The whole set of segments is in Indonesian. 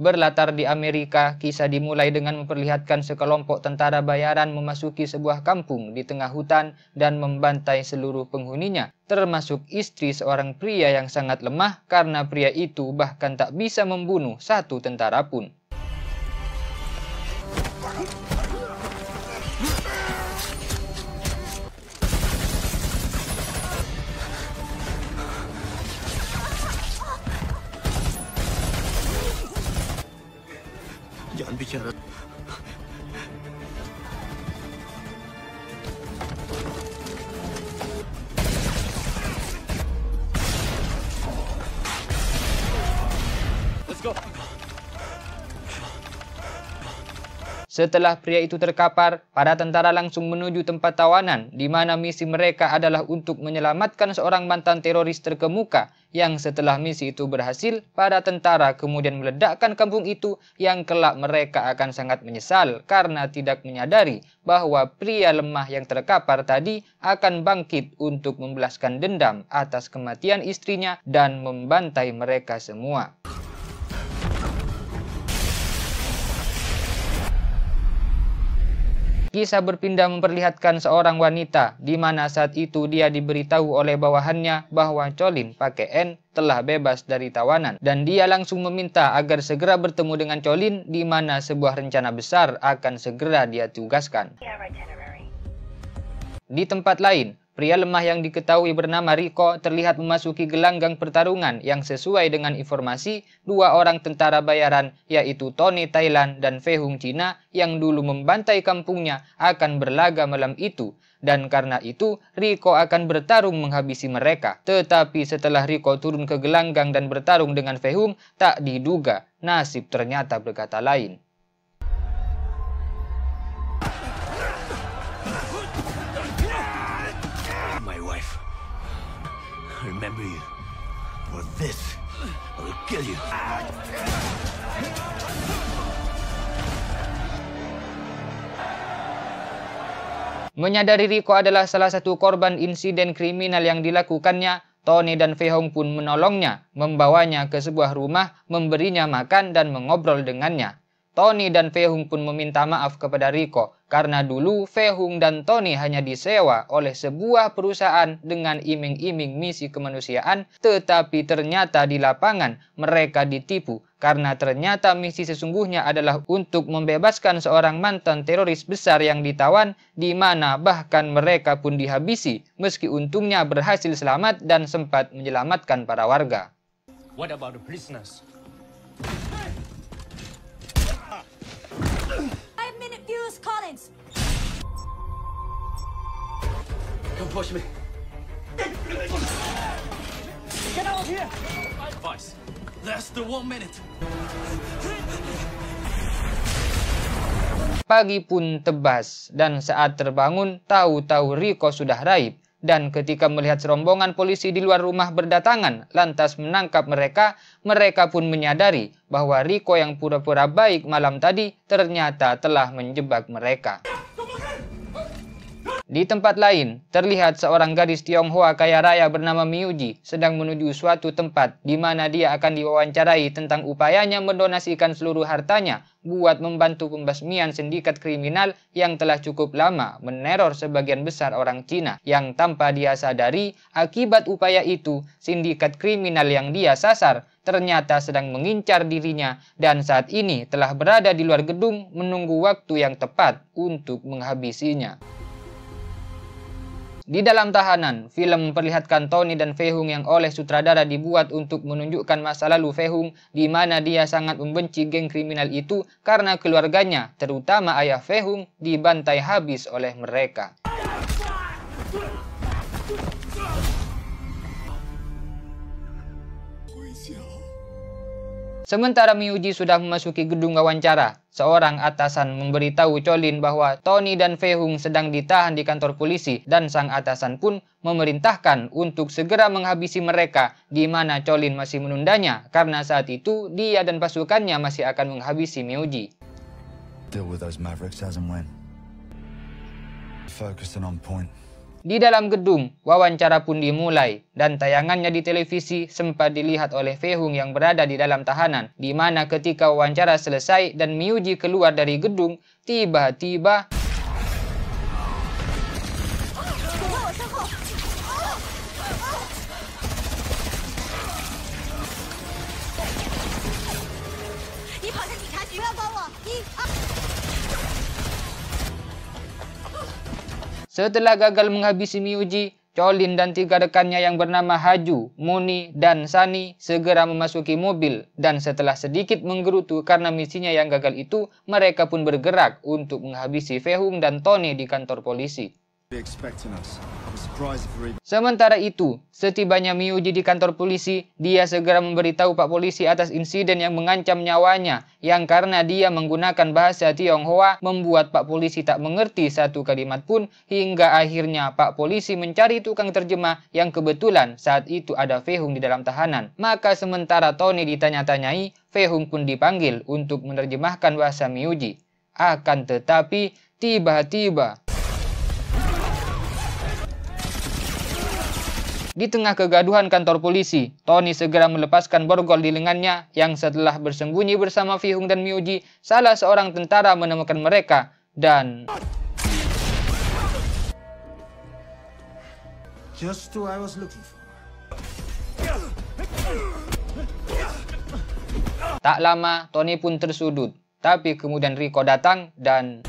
Berlatar di Amerika, kisah dimulai dengan memperlihatkan sekelompok tentara bayaran memasuki sebuah kampung di tengah hutan dan membantai seluruh penghuninya, termasuk istri seorang pria yang sangat lemah karena pria itu bahkan tak bisa membunuh satu tentara pun. Jangan bicara. Let's go. Setelah pria itu terkapar, para tentara langsung menuju tempat tawanan, di mana misi mereka adalah untuk menyelamatkan seorang mantan teroris terkemuka, yang setelah misi itu berhasil, para tentara kemudian meledakkan kampung itu yang kelak mereka akan sangat menyesal karena tidak menyadari bahwa pria lemah yang terkapar tadi akan bangkit untuk membalaskan dendam atas kematian istrinya dan membantai mereka semua. Kisah berpindah memperlihatkan seorang wanita, di mana saat itu dia diberitahu oleh bawahannya bahwa Colin pakai N telah bebas dari tawanan, dan dia langsung meminta agar segera bertemu dengan Colin, di mana sebuah rencana besar akan segera dia tugaskan. Di tempat lain, pria lemah yang diketahui bernama Rico terlihat memasuki gelanggang pertarungan yang sesuai dengan informasi dua orang tentara bayaran, yaitu Tony Thailand dan Fei Hung Cina yang dulu membantai kampungnya akan berlaga malam itu. Dan karena itu, Rico akan bertarung menghabisi mereka. Tetapi setelah Rico turun ke gelanggang dan bertarung dengan Fei Hung, tak diduga, nasib ternyata berkata lain. Remember you, or this, I will kill you. Menyadari Rico adalah salah satu korban insiden kriminal yang dilakukannya, Tony dan Fei Hung pun menolongnya, membawanya ke sebuah rumah, memberinya makan dan mengobrol dengannya. Tony dan Fei Hung pun meminta maaf kepada Rico karena dulu Fei Hung dan Tony hanya disewa oleh sebuah perusahaan dengan iming-iming misi kemanusiaan, tetapi ternyata di lapangan mereka ditipu karena ternyata misi sesungguhnya adalah untuk membebaskan seorang mantan teroris besar yang ditawan, di mana bahkan mereka pun dihabisi meski untungnya berhasil selamat dan sempat menyelamatkan para warga. What about the prisoners? Collins. Come push me. Get out of here. Advice. Less than 1 minute. Pagi pun tebas, dan saat terbangun, tahu-tahu Rico sudah raib. Dan ketika melihat serombongan polisi di luar rumah berdatangan, lantas menangkap mereka, mereka pun menyadari bahwa Rico yang pura-pura baik malam tadi ternyata telah menjebak mereka. Di tempat lain, terlihat seorang gadis Tionghoa kaya raya bernama Miuji sedang menuju suatu tempat di mana dia akan diwawancarai tentang upayanya mendonasikan seluruh hartanya buat membantu pembasmian sindikat kriminal yang telah cukup lama meneror sebagian besar orang Cina, yang tanpa dia sadari akibat upaya itu, sindikat kriminal yang dia sasar ternyata sedang mengincar dirinya dan saat ini telah berada di luar gedung menunggu waktu yang tepat untuk menghabisinya. Di dalam tahanan, film memperlihatkan Tony dan Fei Hung yang oleh sutradara dibuat untuk menunjukkan masa lalu Fei Hung, di mana dia sangat membenci geng kriminal itu karena keluarganya, terutama ayah Fei Hung, dibantai habis oleh mereka. Sementara Miuji sudah memasuki gedung wawancara, seorang atasan memberitahu Colin bahwa Tony dan Fei Hung sedang ditahan di kantor polisi dan sang atasan pun memerintahkan untuk segera menghabisi mereka, di mana Colin masih menundanya karena saat itu dia dan pasukannya masih akan menghabisi Miuji. Deal with those mavericks as and when. Focusing on point. Di dalam gedung, wawancara pun dimulai, dan tayangannya di televisi sempat dilihat oleh Fei-hung yang berada di dalam tahanan, di mana ketika wawancara selesai dan Miuji keluar dari gedung, tiba-tiba setelah gagal menghabisi Miuji, Cholin dan 3 rekannya yang bernama Haju, Muni, dan Sani segera memasuki mobil, dan setelah sedikit menggerutu karena misinya yang gagal itu, mereka pun bergerak untuk menghabisi Fei-hung dan Tony di kantor polisi. Sementara itu, setibanya Miuji di kantor polisi, dia segera memberitahu Pak Polisi atas insiden yang mengancam nyawanya, yang karena dia menggunakan bahasa Tionghoa membuat Pak Polisi tak mengerti satu kalimat pun, hingga akhirnya Pak Polisi mencari tukang terjemah yang kebetulan saat itu ada Fei-hung di dalam tahanan. Maka sementara Tony ditanya-tanyai, Fei-hung pun dipanggil untuk menerjemahkan bahasa Miuji. Akan tetapi, tiba-tiba di tengah kegaduhan kantor polisi, Tony segera melepaskan borgol di lengannya yang setelah bersembunyi bersama Fei-hung dan Miuji, salah seorang tentara menemukan mereka dan Just who I was looking for. tak lama Tony pun tersudut. Tapi kemudian Rico datang dan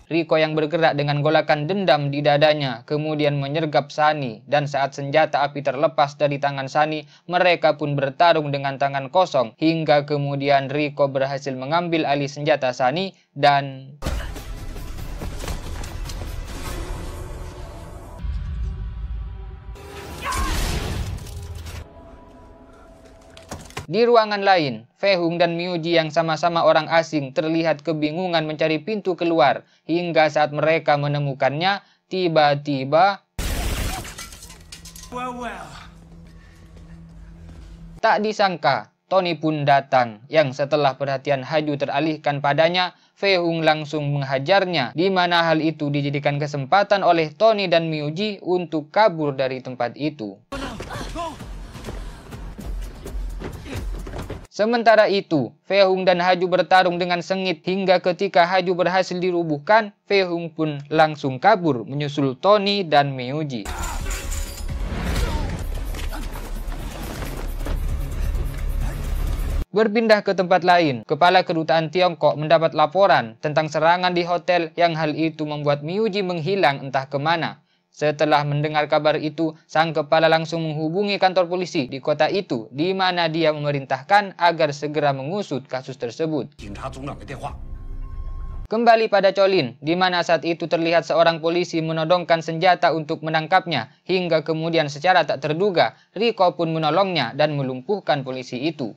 Rico yang bergerak dengan golakan dendam di dadanya kemudian menyergap Sunny, dan saat senjata api terlepas dari tangan Sunny, mereka pun bertarung dengan tangan kosong hingga kemudian Rico berhasil mengambil alih senjata Sunny dan di ruangan lain, Fei-hung dan Miuji yang sama-sama orang asing terlihat kebingungan mencari pintu keluar, hingga saat mereka menemukannya, tiba-tiba tak disangka, Tony pun datang, yang setelah perhatian Haju teralihkan padanya, Fei-hung langsung menghajarnya, di mana hal itu dijadikan kesempatan oleh Tony dan Miuji untuk kabur dari tempat itu. Sementara itu, Fei-hung dan Haju bertarung dengan sengit hingga ketika Haju berhasil dirubuhkan, Fei-hung pun langsung kabur menyusul Tony dan Miuji. Berpindah ke tempat lain, Kepala Kedutaan Tiongkok mendapat laporan tentang serangan di hotel yang hal itu membuat Miuji menghilang entah kemana. Setelah mendengar kabar itu, sang kepala langsung menghubungi kantor polisi di kota itu, di mana dia memerintahkan agar segera mengusut kasus tersebut. Kembali pada Cholin, di mana saat itu terlihat seorang polisi menodongkan senjata untuk menangkapnya, hingga kemudian secara tak terduga, Rico pun menolongnya dan melumpuhkan polisi itu.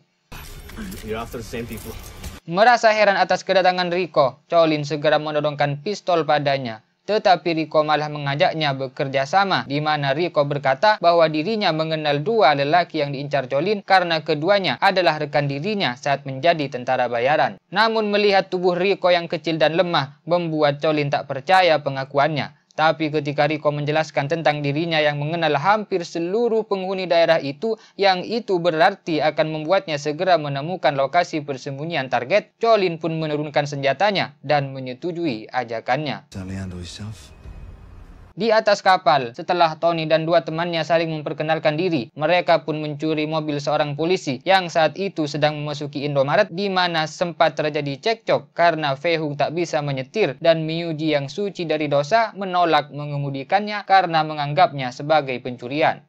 Merasa heran atas kedatangan Rico, Cholin segera menodongkan pistol padanya. Tetapi Rico malah mengajaknya bekerja sama, di mana Rico berkata bahwa dirinya mengenal 2 lelaki yang diincar Cholin karena keduanya adalah rekan dirinya saat menjadi tentara bayaran. Namun melihat tubuh Rico yang kecil dan lemah, membuat Cholin tak percaya pengakuannya. Tapi ketika Rico menjelaskan tentang dirinya yang mengenal hampir seluruh penghuni daerah itu, yang itu berarti akan membuatnya segera menemukan lokasi persembunyian target, Cholin pun menurunkan senjatanya dan menyetujui ajakannya. Di atas kapal, setelah Tony dan 2 temannya saling memperkenalkan diri, mereka pun mencuri mobil seorang polisi yang saat itu sedang memasuki Indomaret, di mana sempat terjadi cekcok karena Fei-hung tak bisa menyetir dan Miuji yang suci dari dosa menolak mengemudikannya karena menganggapnya sebagai pencurian.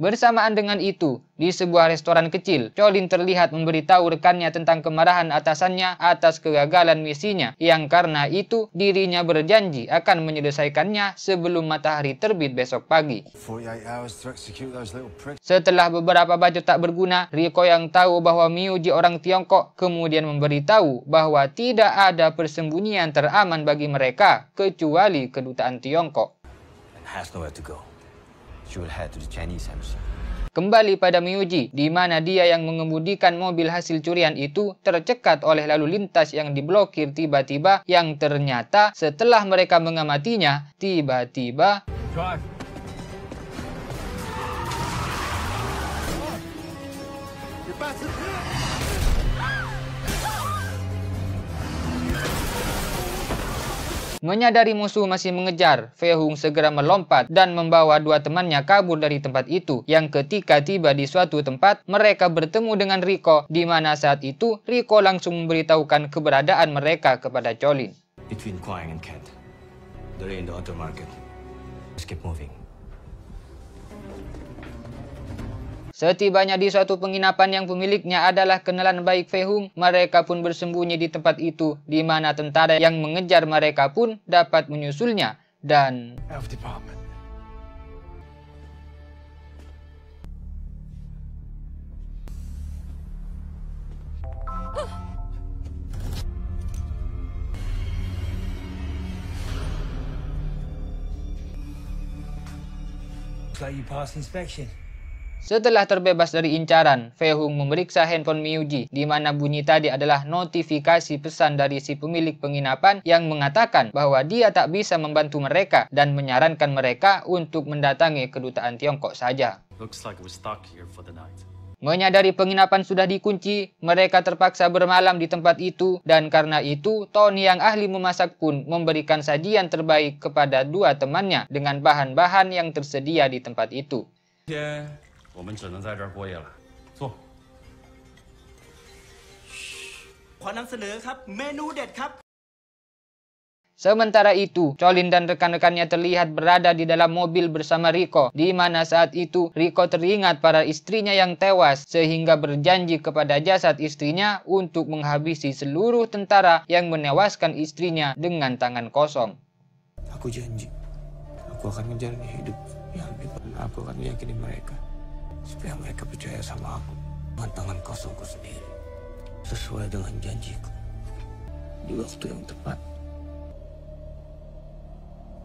Bersamaan dengan itu, di sebuah restoran kecil, Cholin terlihat memberitahu rekannya tentang kemarahan atasannya atas kegagalan misinya, yang karena itu dirinya berjanji akan menyelesaikannya sebelum matahari terbit besok pagi. Setelah beberapa bacot tak berguna, Rico yang tahu bahwa Miuji orang Tiongkok kemudian memberitahu bahwa tidak ada persembunyian teraman bagi mereka kecuali kedutaan Tiongkok. she will head to the Chinese embassy. Kembali pada Miyuji, di mana dia yang mengemudikan mobil hasil curian itu tercekat oleh lalu lintas yang diblokir tiba-tiba, yang ternyata setelah mereka mengamatinya, tiba-tiba menyadari musuh masih mengejar, Fei Hung segera melompat dan membawa dua temannya kabur dari tempat itu, yang ketika tiba di suatu tempat, mereka bertemu dengan Riko, di mana saat itu Riko langsung memberitahukan keberadaan mereka kepada Jolin. Between Kuang and Kent, they're in the outer market. Let's keep moving. Setibanya di suatu penginapan yang pemiliknya adalah kenalan baik Fei Hung, mereka pun bersembunyi di tempat itu, di mana tentara yang mengejar mereka pun dapat menyusulnya, dan Health department. Looks like you passed inspection. setelah terbebas dari incaran, Fei Hung memeriksa handphone Miyuji, di mana bunyi tadi adalah notifikasi pesan dari si pemilik penginapan yang mengatakan bahwa dia tak bisa membantu mereka dan menyarankan mereka untuk mendatangi kedutaan Tiongkok saja. Looks like we're stuck here for the night. Menyadari penginapan sudah dikunci, mereka terpaksa bermalam di tempat itu, dan karena itu, Tony yang ahli memasak pun memberikan sajian terbaik kepada dua temannya dengan bahan-bahan yang tersedia di tempat itu. 我们只能在这儿过夜了。坐。 ขอนำเสนอครับเมนูเด็ดครับ Sementara itu, Jolin dan rekan-rekannya terlihat berada di dalam mobil bersama Riko, di mana saat itu Riko teringat para istrinya yang tewas sehingga berjanji kepada jasad istrinya untuk menghabisi seluruh tentara yang menewaskan istrinya dengan tangan kosong. Aku janji, aku akan menjalani hidup yang lebih baik. Aku akan meyakini mereka supaya mereka percaya sama aku dengan tangan kosongku sendiri, sesuai dengan janjiku di waktu yang tepat.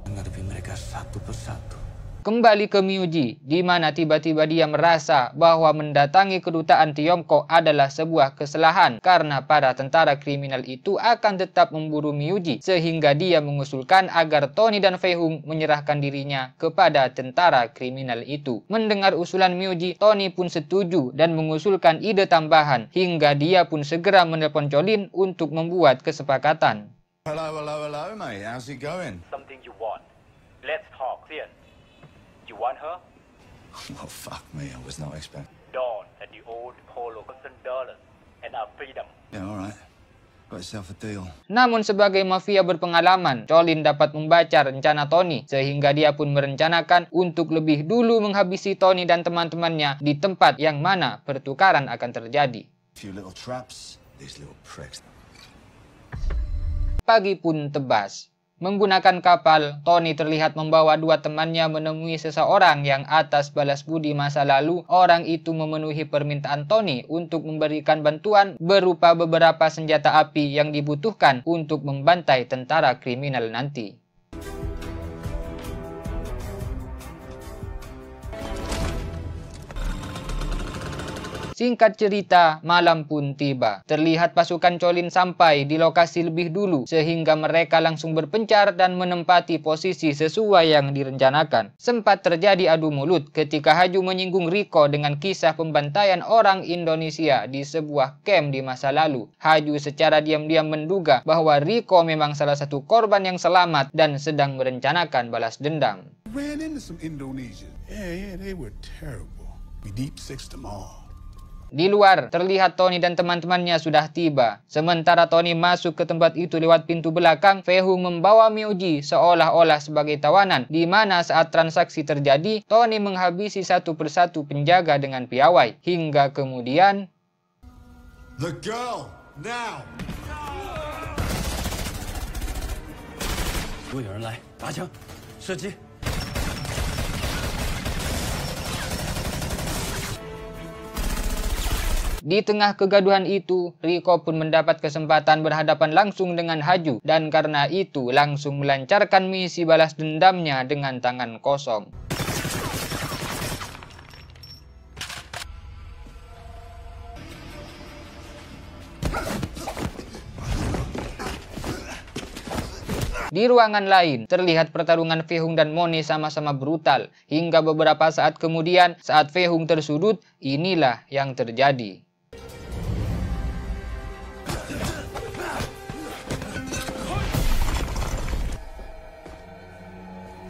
Menghadapi mereka satu persatu. Kembali ke Miyuji, di mana tiba-tiba dia merasa bahwa mendatangi kedutaan Tiongkok adalah sebuah kesalahan karena para tentara kriminal itu akan tetap memburu Miyuji, sehingga dia mengusulkan agar Tony dan Fei Hung menyerahkan dirinya kepada tentara kriminal itu. Mendengar usulan Miyuji, Tony pun setuju dan mengusulkan ide tambahan, hingga dia pun segera menelpon Jolin untuk membuat kesepakatan. Hello, mate. How's it going? Something you want. Let's talk clear. You want her? Oh, fuck me. I was not expecting. Dawn at the old Polo $1,000 and our freedom. Yeah, all right. Got yourself a deal. Namun sebagai mafia berpengalaman, Jolin dapat membaca rencana Tony, sehingga dia pun merencanakan untuk lebih dulu menghabisi Tony dan teman-temannya di tempat yang mana pertukaran akan terjadi. Few little traps. These little pricks. Pagi pun tebas. Menggunakan kapal, Tony terlihat membawa dua temannya menemui seseorang yang atas balas budi masa lalu. Orang itu memenuhi permintaan Tony untuk memberikan bantuan berupa beberapa senjata api yang dibutuhkan untuk membantai tentara kriminal nanti. Singkat cerita, malam pun tiba. Terlihat pasukan Jolin sampai di lokasi lebih dulu, sehingga mereka langsung berpencar dan menempati posisi sesuai yang direncanakan. Sempat terjadi adu mulut ketika Haju menyinggung Riko dengan kisah pembantaian orang Indonesia di sebuah camp di masa lalu. Haju secara diam-diam menduga bahwa Riko memang salah satu korban yang selamat dan sedang merencanakan balas dendam. Ran into some Indonesians. Yeah, they were terrible. We deep sixed them all. Di luar, terlihat Tony dan teman-temannya sudah tiba. Sementara Tony masuk ke tempat itu lewat pintu belakang, Fei Hung membawa Miyuji seolah-olah sebagai tawanan, di mana saat transaksi terjadi, Tony menghabisi satu persatu penjaga dengan piawai. Hingga kemudian... The girl, now! 如果有人来，拔枪，射击。 Di tengah kegaduhan itu, Riko pun mendapat kesempatan berhadapan langsung dengan Haju, dan karena itu langsung melancarkan misi balas dendamnya dengan tangan kosong. Di ruangan lain, terlihat pertarungan Fei-hung dan Mone sama-sama brutal. Hingga beberapa saat kemudian, saat Fei-hung tersudut, inilah yang terjadi.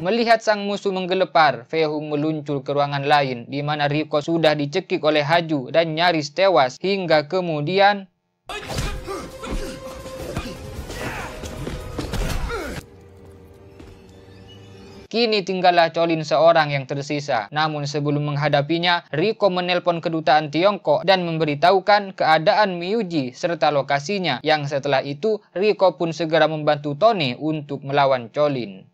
Melihat sang musuh menggelepar, Fei-hung meluncur ke ruangan lain, di mana Riko sudah dicekik oleh Haju dan nyaris tewas. Hingga kemudian kini tinggallah Colin seorang yang tersisa. Namun sebelum menghadapinya, Riko menelpon kedutaan Tiongkok dan memberitahukan keadaan Miyuji serta lokasinya. Yang setelah itu, Riko pun segera membantu Tony untuk melawan Colin.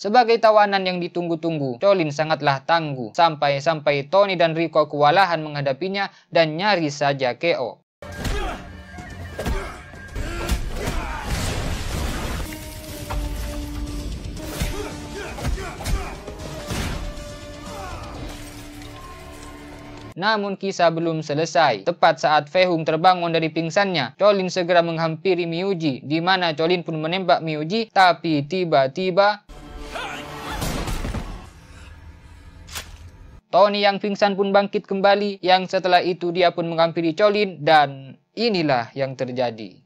Sebagai tawanan yang ditunggu-tunggu, Colin sangatlah tangguh. Sampai-sampai Tony dan Riko kewalahan menghadapinya dan nyaris saja KO. Namun kisah belum selesai. Tepat saat Fei-hung terbangun dari pingsannya, Colin segera menghampiri Miyuji, di mana Colin pun menembak Miyuji, tapi tiba-tiba Tony yang pingsan pun bangkit kembali, yang setelah itu dia pun menghampiri Colin, dan inilah yang terjadi.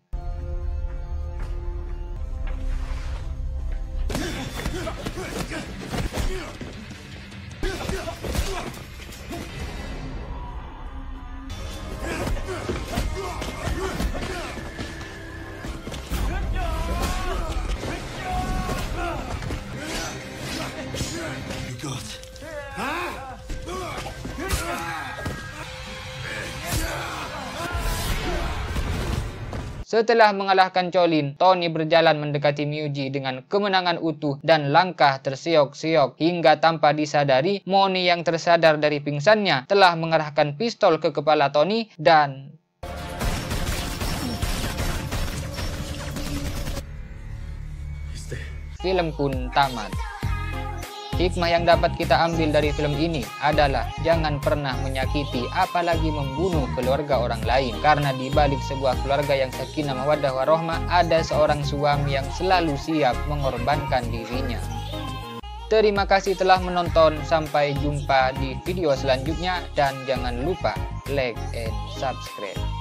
Setelah mengalahkan Colin, Tony berjalan mendekati Miyuji dengan kemenangan utuh dan langkah tersiok-siok. Hingga tanpa disadari, Mone yang tersadar dari pingsannya telah mengarahkan pistol ke kepala Tony dan film pun tamat. Hikmah yang dapat kita ambil dari film ini adalah jangan pernah menyakiti apalagi membunuh keluarga orang lain. Karena di balik sebuah keluarga yang sakinah mawaddah warahmah ada seorang suami yang selalu siap mengorbankan dirinya. Terima kasih telah menonton, sampai jumpa di video selanjutnya dan jangan lupa like and subscribe.